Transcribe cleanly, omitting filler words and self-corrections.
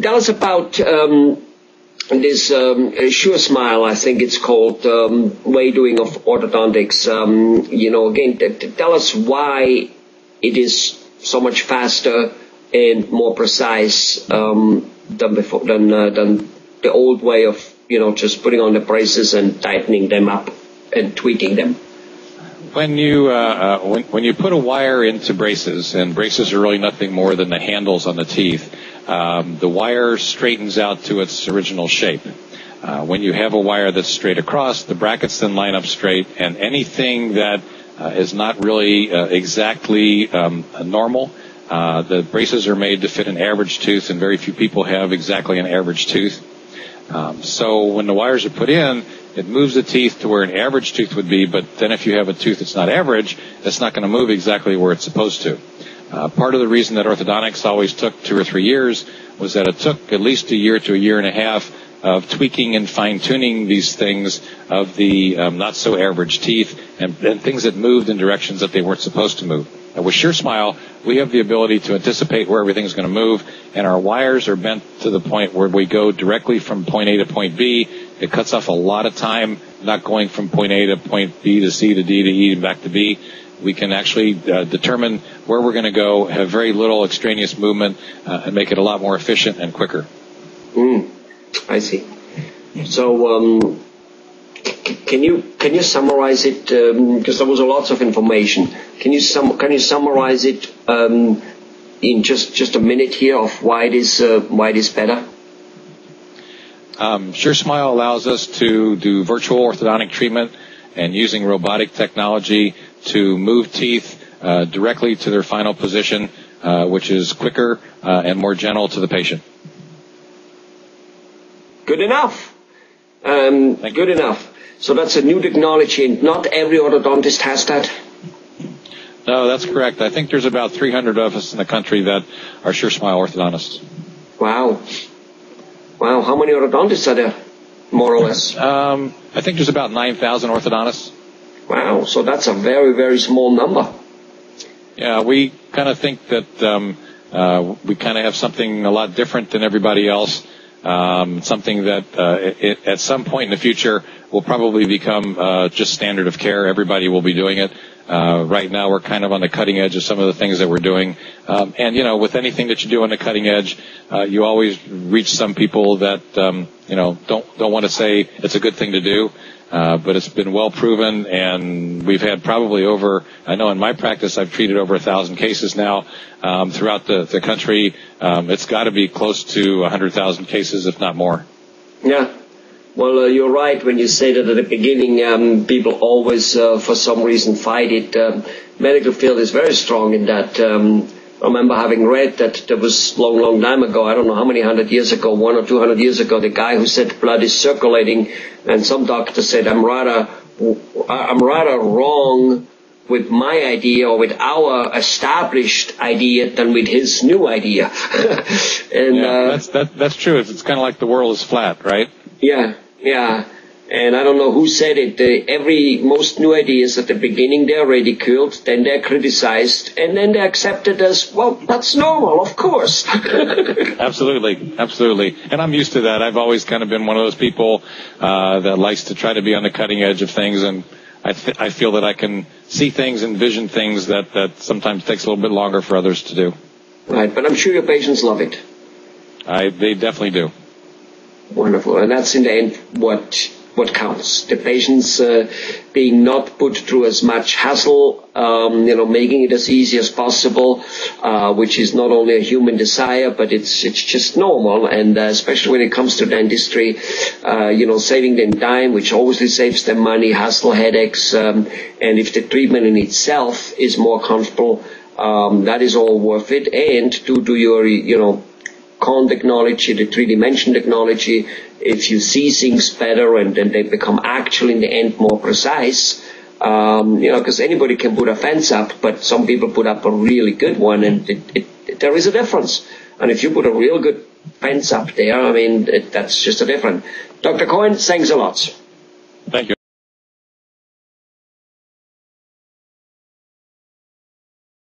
Tell us about this Suresmile, I think it's called, way doing of orthodontics. Again, tell us why it is so much faster and more precise than the old way of just putting on the braces and tightening them up and tweaking them. When you put a wire into braces, and braces are really nothing more than the handles on the teeth, the wire straightens out to its original shape. When you have a wire that's straight across, the brackets then line up straight, and anything that is not really exactly normal, the braces are made to fit an average tooth, and very few people have exactly an average tooth. So when the wires are put in, it moves the teeth to where an average tooth would be, but then if you have a tooth that's not average, it's not going to move exactly where it's supposed to. Part of the reason that orthodontics always took 2 or 3 years was that it took at least a year to a year and a half of tweaking and fine-tuning these things of the not-so-average teeth and things that moved in directions that they weren't supposed to move. With Suresmile, we have the ability to anticipate where everything's going to move, and our wires are bent to the point where we go directly from point A to point B. It cuts off a lot of time, not going from point A to point B to C to D to E and back to B. We can actually determine where we're going to go, have very little extraneous movement, and make it a lot more efficient and quicker. I see. So, can you summarize it? Because there was a lot of information. Can you summarize it in just a minute here of why it is better? Suresmile allows us to do virtual orthodontic treatment and using robotic technology to move teeth directly to their final position, which is quicker and more gentle to the patient. Good enough. Good enough. So that's a new technology, and not every orthodontist has that? No, that's correct. I think there's about 300 of us in the country that are Suresmile orthodontists. Wow. Wow, how many orthodontists are there, more or less? I think there's about 9,000 orthodontists. Wow, so that's a very, very small number. Yeah, we kind of think that we kind of have something a lot different than everybody else, something that at some point in the future will probably become just standard of care. Everybody will be doing it. Right now we're kind of on the cutting edge of some of the things that we're doing. And with anything that you do on the cutting edge, you always reach some people that, don't want to say it's a good thing to do. But it's been well proven, and we've had probably I know in my practice I've treated over 1,000 cases now throughout the country. It's got to be close to 100,000 cases, if not more. Yeah. Well, you're right when you say that at the beginning people always, for some reason, fight it. Medical field is very strong in that. I remember having read that there was long time ago, I don't know how many 100 years ago, 100 or 200 years ago, the guy who said blood is circulating, and some doctor said, I'm rather wrong with my idea or with our established idea than with his new idea. And that's true. It's kind of like the world is flat, right? Yeah. And I don't know who said it. Most new ideas at the beginning, they're ridiculed, then they're criticized, and then they're accepted as, well, that's normal, of course. Absolutely. And I'm used to that. I've always kind of been one of those people that likes to try to be on the cutting edge of things, and I feel that I can see things and vision things that sometimes takes a little bit longer for others to do. Right, but I'm sure your patients love it. They definitely do. Wonderful. And that's in the end what counts. The patients being not put through as much hassle, making it as easy as possible, which is not only a human desire, but it's just normal. And especially when it comes to dentistry, saving them time, which obviously saves them money, hassle, headaches, and if the treatment in itself is more comfortable, that is all worth it. And to do your, Cohen technology, the 3D technology, if you see things better and then they become actually in the end more precise, because anybody can put a fence up, but some people put up a really good one, and there is a difference. And if you put a real good fence up there, that's just a difference. Dr. Cohen, thanks a lot.